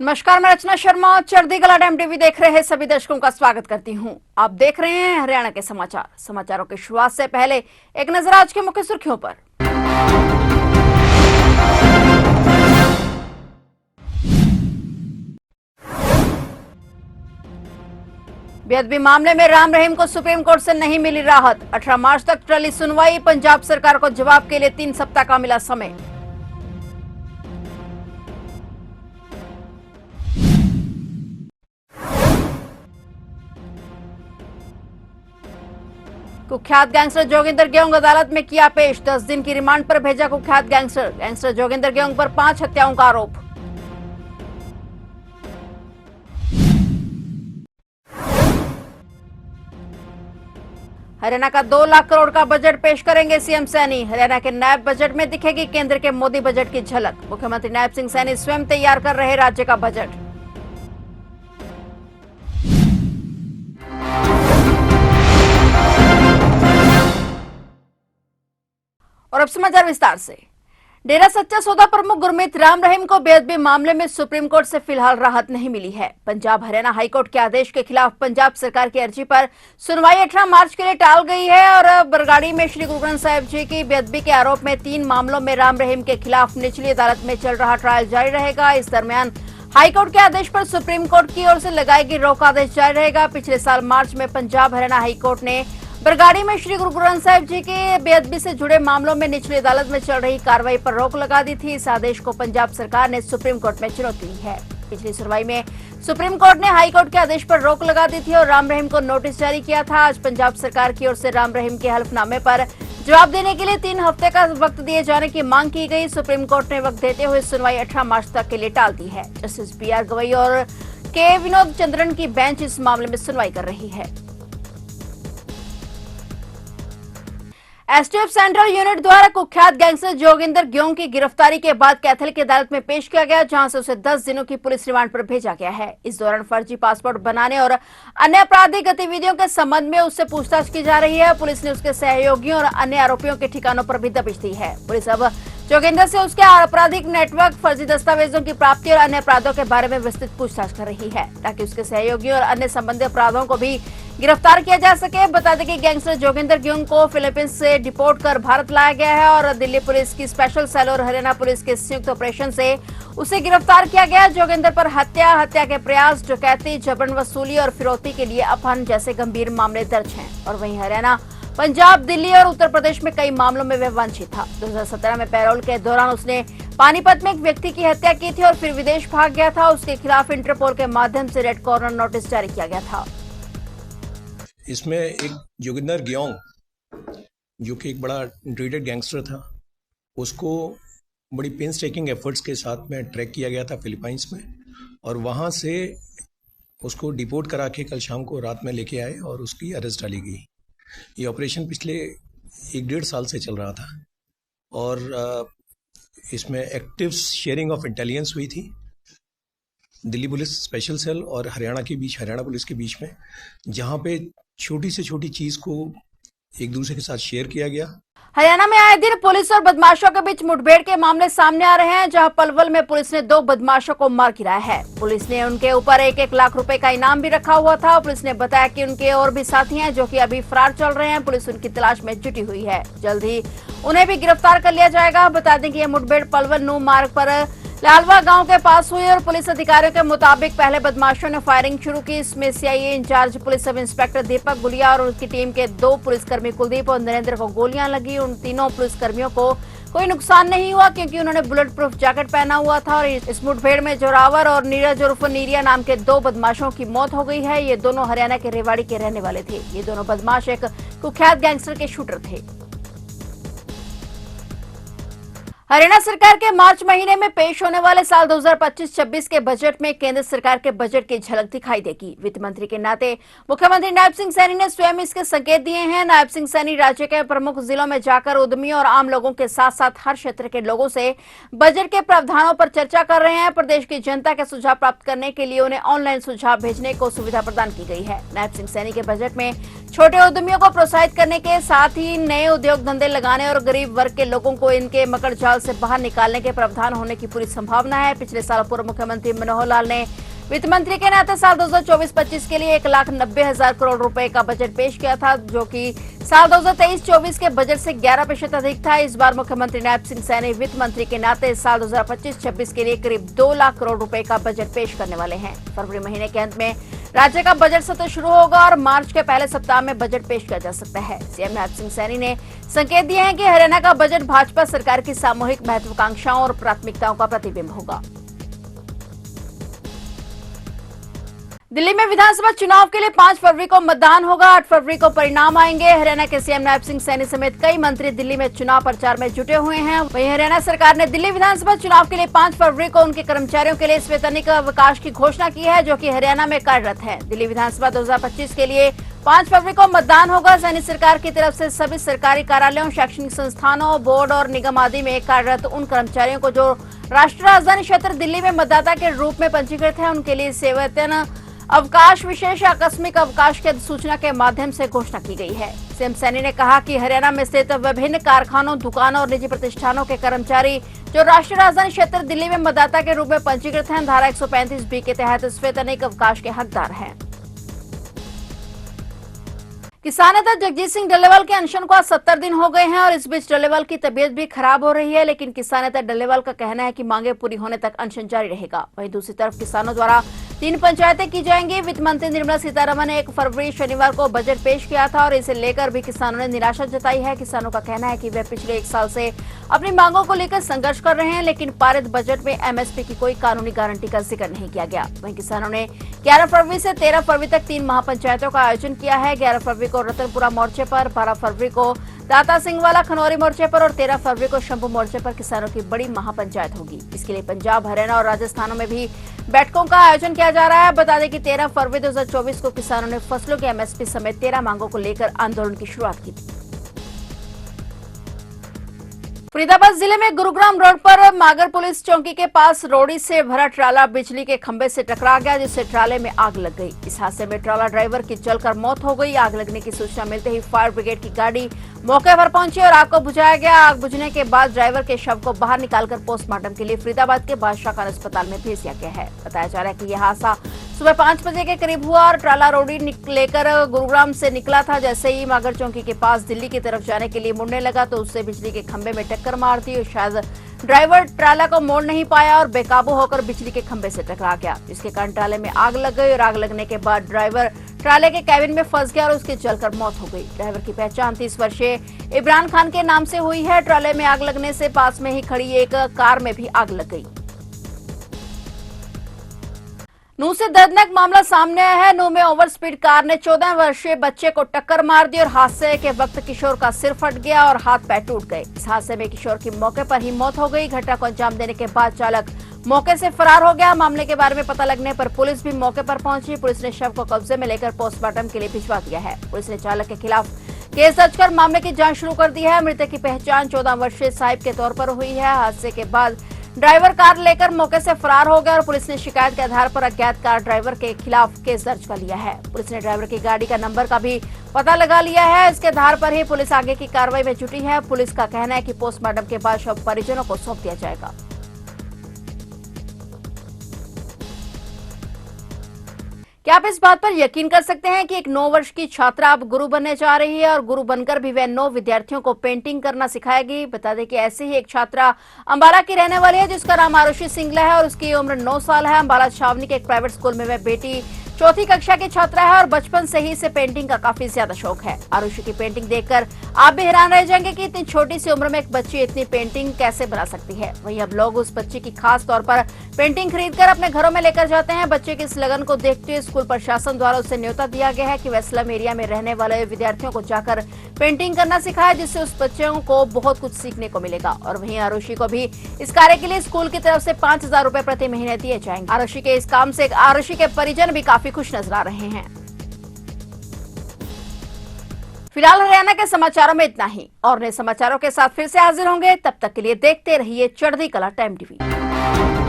नमस्कार, मैं रचना शर्मा। चढ़ती कला टाइम टीवी देख रहे हैं सभी दर्शकों का स्वागत करती हूं। आप देख रहे हैं हरियाणा के समाचार। समाचारों की शुरुआत से पहले एक नजर आज के मुख्य सुर्खियों पर। बेअदबी मामले में राम रहीम को सुप्रीम कोर्ट से नहीं मिली राहत। 18 मार्च तक टली सुनवाई। पंजाब सरकार को जवाब के लिए 3 सप्ताह का मिला समय। कुख्यात गैंगस्टर जोगिंदर गेंग अदालत में किया पेश। 10 दिन की रिमांड पर भेजा कुख्यात गैंगस्टर जोगिंदर गेंग पर 5 हत्याओं का आरोप। हरियाणा का 2 लाख करोड़ का बजट पेश करेंगे सीएम सैनी। हरियाणा के नायब बजट में दिखेगी केंद्र के मोदी बजट की झलक। मुख्यमंत्री नायब सिंह सैनी स्वयं तैयार कर रहे राज्य का बजट। और अब समाचार विस्तार से। डेरा सच्चा सौदा प्रमुख गुरमीत राम रहीम को बेअदबी मामले में सुप्रीम कोर्ट से फिलहाल राहत नहीं मिली है। पंजाब हरियाणा हाईकोर्ट के आदेश के खिलाफ पंजाब सरकार की अर्जी पर सुनवाई 18 मार्च के लिए टाल गई है और बरगाड़ी में श्री गुरु ग्रंथ साहिब जी की बेअदबी के आरोप में 3 मामलों में राम रहीम के खिलाफ निचली अदालत में चल रहा ट्रायल जारी रहेगा। इस दरमियान हाईकोर्ट के आदेश पर सुप्रीम कोर्ट की ओर से लगाई गई रोक आदेश जारी रहेगा। पिछले साल मार्च में पंजाब हरियाणा हाईकोर्ट ने बरगाड़ी में श्री गुरु ग्रंथ साहिब जी के बेअदबी से जुड़े मामलों में निचली अदालत में चल रही कार्रवाई पर रोक लगा दी थी। इस आदेश को पंजाब सरकार ने सुप्रीम कोर्ट में चुनौती दी है। पिछली सुनवाई में सुप्रीम कोर्ट ने हाईकोर्ट के आदेश पर रोक लगा दी थी और राम रहीम को नोटिस जारी किया था। आज पंजाब सरकार की ओर से राम रहीम के हल्फनामे पर जवाब देने के लिए 3 हफ्ते का वक्त दिए जाने की मांग की गई। सुप्रीम कोर्ट ने वक्त देते हुए सुनवाई 18 मार्च तक के लिए टाल दी है। जस्टिस BR गवई और के विनोद चंद्रन की बेंच इस मामले में सुनवाई कर रही है। एसटीएफ सेंट्रल यूनिट द्वारा कुख्यात गैंगस्टर जोगिंदर गेंग की गिरफ्तारी के बाद कैथल की अदालत में पेश किया गया, जहां से उसे 10 दिनों की पुलिस रिमांड पर भेजा गया है। इस दौरान फर्जी पासपोर्ट बनाने और अन्य आपराधिक गतिविधियों के संबंध में उससे पूछताछ की जा रही है। पुलिस ने उसके सहयोगियों और अन्य आरोपियों के ठिकानों पर भी दबिश दी है। पुलिस अब जोगिंदर से उसके आपराधिक नेटवर्क, फर्जी दस्तावेजों की प्राप्ति और अन्य अपराधों के बारे में विस्तृत पूछताछ कर रही है, ताकि उसके सहयोगियों और अन्य संबंधित अपराधों को भी गिरफ्तार किया जा सके। बता दें कि गैंगस्टर जोगिंदर गेंग को फिलीपींस से डिपोर्ट कर भारत लाया गया है और दिल्ली पुलिस की स्पेशल सेल और हरियाणा पुलिस के संयुक्त ऑपरेशन से उसे गिरफ्तार किया गया। जोगिंदर पर हत्या के प्रयास, डकैती, जबरन वसूली और फिरौती के लिए अपहरण जैसे गंभीर मामले दर्ज हैं। और वहीं हरियाणा, पंजाब, दिल्ली और उत्तर प्रदेश में कई मामलों में वह वांछित था। 2017 में पैरोल के दौरान उसने पानीपत में एक व्यक्ति की हत्या की थी और फिर विदेश भाग गया था। उसके खिलाफ इंटरपोल के माध्यम से रेड कॉर्नर नोटिस जारी किया गया था। इसमें एक जोगिंदर गेंग, जो कि एक बड़ा इंटीग्रेटेड गैंगस्टर था, उसको बड़ी पेंस टेकिंग एफर्ट्स के साथ में ट्रैक किया गया था फिलीपाइंस में, और वहाँ से उसको डिपोर्ट करा के कल शाम को रात में लेके आए और उसकी अरेस्ट डाली गई। ये ऑपरेशन पिछले 1-1.5 साल से चल रहा था और इसमें एक्टिव शेयरिंग ऑफ इंटेलिजेंस हुई थी दिल्ली पुलिस स्पेशल सेल और हरियाणा पुलिस के बीच में, जहाँ पे छोटी से छोटी चीज को एक दूसरे के साथ शेयर किया गया। हरियाणा में आए दिन पुलिस और बदमाशों के बीच मुठभेड़ के मामले सामने आ रहे हैं, जहां पलवल में पुलिस ने 2 बदमाशों को मार गिराया है। पुलिस ने उनके ऊपर 1-1 लाख रुपए का इनाम भी रखा हुआ था। पुलिस ने बताया कि उनके और भी साथी हैं जो कि अभी फरार चल रहे हैं। पुलिस उनकी तलाश में जुटी हुई है। जल्द ही उन्हें भी गिरफ्तार कर लिया जाएगा। बता दें कि यह मुठभेड़ पलवल नू मार्ग पर लालवा गांव के पास हुई और पुलिस अधिकारियों के मुताबिक पहले बदमाशों ने फायरिंग शुरू की। इसमें CIA incharge police sub inspector Deepak Gulia और उनकी टीम के 2 पुलिसकर्मी कुलदीप और नरेंद्र को गोलियां लगी। उन तीनों पुलिसकर्मियों को कोई नुकसान नहीं हुआ क्योंकि उन्होंने बुलेट प्रूफ जैकेट पहना हुआ था। और इस मुठभेड़ में जोरावर और नीरज उर्फ नीरिया नाम के 2 बदमाशों की मौत हो गई है। ये दोनों हरियाणा के रेवाड़ी के रहने वाले थे। ये दोनों बदमाश एक कुख्यात गैंगस्टर के शूटर थे। हरियाणा सरकार के मार्च महीने में पेश होने वाले साल 2025-26 के बजट में केंद्र सरकार के बजट की झलक दिखाई देगी। वित्त मंत्री के नाते मुख्यमंत्री नायब सिंह सैनी ने स्वयं इसके संकेत दिए हैं। नायब सिंह सैनी राज्य के प्रमुख जिलों में जाकर उद्यमियों और आम लोगों के साथ साथ हर क्षेत्र के लोगों से बजट के प्रावधानों पर चर्चा कर रहे हैं। प्रदेश की जनता के सुझाव प्राप्त करने के लिए उन्हें ऑनलाइन सुझाव भेजने को सुविधा प्रदान की गई है। नायब सिंह सैनी के बजट में छोटे उद्यमियों को प्रोत्साहित करने के साथ ही नए उद्योग धंधे लगाने और गरीब वर्ग के लोगों को इनके मकड़ जाल से बाहर निकालने के प्रावधान होने की पूरी संभावना है। पिछले साल पूर्व मुख्यमंत्री मनोहर लाल ने वित्त मंत्री के नाते साल 2024-25 के लिए 1,90,000 करोड़ रुपए का बजट पेश किया था, जो कि साल 2023-24 के बजट से 11% अधिक था। इस बार मुख्यमंत्री नायब सिंह सैनी वित्त मंत्री के नाते साल 2025-26 के लिए करीब 2 लाख करोड़ रुपए का बजट पेश करने वाले हैं। फरवरी महीने के अंत में राज्य का बजट सत्र शुरू होगा और मार्च के पहले सप्ताह में बजट पेश किया जा सकता है। सीएम नायब सिंह सैनी ने संकेत दिए हैं कि हरियाणा का बजट भाजपा सरकार की सामूहिक महत्वाकांक्षाओं और प्राथमिकताओं का प्रतिबिंब होगा। दिल्ली में विधानसभा चुनाव के लिए 5 फरवरी को मतदान होगा। 8 फरवरी को परिणाम आएंगे। हरियाणा के सीएम नायब सिंह सैनी समेत कई मंत्री दिल्ली में चुनाव प्रचार में जुटे हुए हैं। वहीं हरियाणा सरकार ने दिल्ली विधानसभा चुनाव के लिए 5 फरवरी को उनके कर्मचारियों के लिए संवैधानिक अवकाश की घोषणा की है, जो कि हरियाणा में कार्यरत है। दिल्ली विधानसभा 2025 के लिए 5 फरवरी को मतदान होगा। सैनी सरकार की तरफ से सभी सरकारी कार्यालयों, शैक्षणिक संस्थानों, बोर्ड और निगम आदि में कार्यरत उन कर्मचारियों को जो राष्ट्रीय राजधानी क्षेत्र दिल्ली में मतदाता के रूप में पंजीकृत है, उनके लिए सेवावेतन अवकाश, विशेष आकस्मिक अवकाश की अधिसूचना के माध्यम से घोषणा की गई है। सीएम सैनी ने कहा कि हरियाणा में स्थित विभिन्न कारखानों, दुकानों और निजी प्रतिष्ठानों के कर्मचारी जो राष्ट्रीय राजधानी क्षेत्र दिल्ली में मतदाता के रूप में पंजीकृत हैं, धारा 135B के तहत संवैधानिक अवकाश के हकदार हैं। किसान नेता जगजीत सिंह डल्लेवाल के अनशन को आज 70 दिन हो गए हैं और इस बीच डल्लेवाल की तबीयत भी खराब हो रही है, लेकिन किसान नेता डल्लेवाल का कहना है कि मांगे पूरी होने तक अनशन जारी रहेगा। वहीं दूसरी तरफ किसानों द्वारा 3 पंचायतें की जाएंगी। वित्त मंत्री निर्मला सीतारमण ने 1 फरवरी शनिवार को बजट पेश किया था और इसे लेकर भी किसानों ने निराशा जताई है। किसानों का कहना है कि वे पिछले 1 साल से अपनी मांगों को लेकर संघर्ष कर रहे हैं, लेकिन पारित बजट में एमएसपी की कोई कानूनी गारंटी का जिक्र नहीं किया गया। वहीं किसानों ने 11 फरवरी से 13 फरवरी तक 3 महापंचायतों का आयोजन किया है। 11 फरवरी को रतनपुरा मोर्चे पर, 12 फरवरी को दाता सिंह वाला खनौरी मोर्चे पर और 13 फरवरी को शंभू मोर्चे पर किसानों की बड़ी महापंचायत होगी। इसके लिए पंजाब, हरियाणा और राजस्थान में भी बैठकों का आयोजन किया जा रहा है। बता दें कि 13 फरवरी 2024 को किसानों ने फसलों के एमएसपी समेत 13 मांगों को लेकर आंदोलन की शुरुआत की थी। फरीदाबाद जिले में गुरुग्राम रोड पर मागर पुलिस चौकी के पास रोड़ी से भरा ट्राला बिजली के खंभे से टकरा गया, जिससे ट्राले में आग लग गई। इस हादसे में ट्राला ड्राइवर की जलकर मौत हो गई। आग लगने की सूचना मिलते ही फायर ब्रिगेड की गाड़ी मौके पर पहुंची और आग को बुझाया गया। आग बुझने के बाद ड्राइवर के शव को बाहर निकालकर पोस्टमार्टम के लिए फरीदाबाद के बादशाह खान अस्पताल में भेज दिया गया है। बताया जा रहा है कि यह हादसा सुबह 5 बजे के करीब हुआ और ट्राला रोड़ी लेकर गुरुग्राम से निकला था। जैसे ही मागर चौकी के पास दिल्ली की तरफ जाने के लिए मुड़ने लगा तो उससे बिजली के खंभे में टक्कर मार दी और शायद ड्राइवर ट्राला को मोड़ नहीं पाया और बेकाबू होकर बिजली के खंभे से टकरा गया, जिसके कारण ट्राले में आग लग गई और आग लगने के बाद ड्राइवर ट्राले के कैबिन में फंस गया और उसकी जलकर मौत हो गई। ड्राइवर की पहचान 30 वर्षीय इमरान खान के नाम से हुई है। ट्राले में आग लगने से पास में ही खड़ी एक कार में भी आग लग गई। नूह से दर्दनाक मामला सामने आया है। नूह में ओवर स्पीड कार ने 14 वर्षीय बच्चे को टक्कर मार दी और हादसे के वक्त किशोर का सिर फट गया और हाथ पैर टूट गए। इस हादसे में किशोर की मौके पर ही मौत हो गई। घटना को अंजाम देने के बाद चालक मौके से फरार हो गया। मामले के बारे में पता लगने पर पुलिस भी मौके पर पहुंची। पुलिस ने शव को कब्जे में लेकर पोस्टमार्टम के लिए भिजवा दिया है। पुलिस ने चालक के खिलाफ केस दर्ज कर मामले की जांच शुरू कर दी है। मृतक की पहचान 14 वर्षीय साहिब के तौर पर हुई है। हादसे के बाद ड्राइवर कार लेकर मौके से फरार हो गया और पुलिस ने शिकायत के आधार पर अज्ञात कार ड्राइवर के खिलाफ केस दर्ज कर लिया है। पुलिस ने ड्राइवर की गाड़ी का नंबर का भी पता लगा लिया है। इसके आधार पर ही पुलिस आगे की कार्रवाई में जुटी है। पुलिस का कहना है कि पोस्टमार्टम के बाद शव परिजनों को सौंप दिया जाएगा। क्या आप इस बात पर यकीन कर सकते हैं कि एक 9 वर्ष की छात्रा अब गुरु बनने जा रही है और गुरु बनकर भी वह 9 विद्यार्थियों को पेंटिंग करना सिखाएगी। बता दें कि ऐसे ही एक छात्रा अंबाला की रहने वाली है, जिसका नाम आरुषि सिंगला है और उसकी उम्र 9 साल है। अंबाला छावनी के एक प्राइवेट स्कूल में वह बेटी 4वीं कक्षा की छात्रा है और बचपन से ही इसे पेंटिंग का काफी ज्यादा शौक है। आरुषि की पेंटिंग देखकर आप भी हैरान रह जाएंगे कि इतनी छोटी सी उम्र में एक बच्ची इतनी पेंटिंग कैसे बना सकती है। वहीं अब लोग उस बच्ची की खास तौर पर पेंटिंग खरीदकर अपने घरों में लेकर जाते हैं। बच्चे की इस लगन को देखते हुए स्कूल प्रशासन द्वारा उसे न्योता दिया गया है कि वह स्लम एरिया में रहने वाले विद्यार्थियों को जाकर पेंटिंग करना सिखाए, जिससे उस बच्चों को बहुत कुछ सीखने को मिलेगा। और वहीं आरुषि को भी इस कार्य के लिए स्कूल की तरफ से 5,000 रुपए प्रति महीने दिए जाएंगे। आरुषि के इस काम से आरुषि के परिजन भी काफी खुश नजर आ रहे हैं। फिलहाल हरियाणा के समाचारों में इतना ही और नए समाचारों के साथ फिर से हाजिर होंगे। तब तक के लिए देखते रहिए चढ़ती कला टाइम टीवी।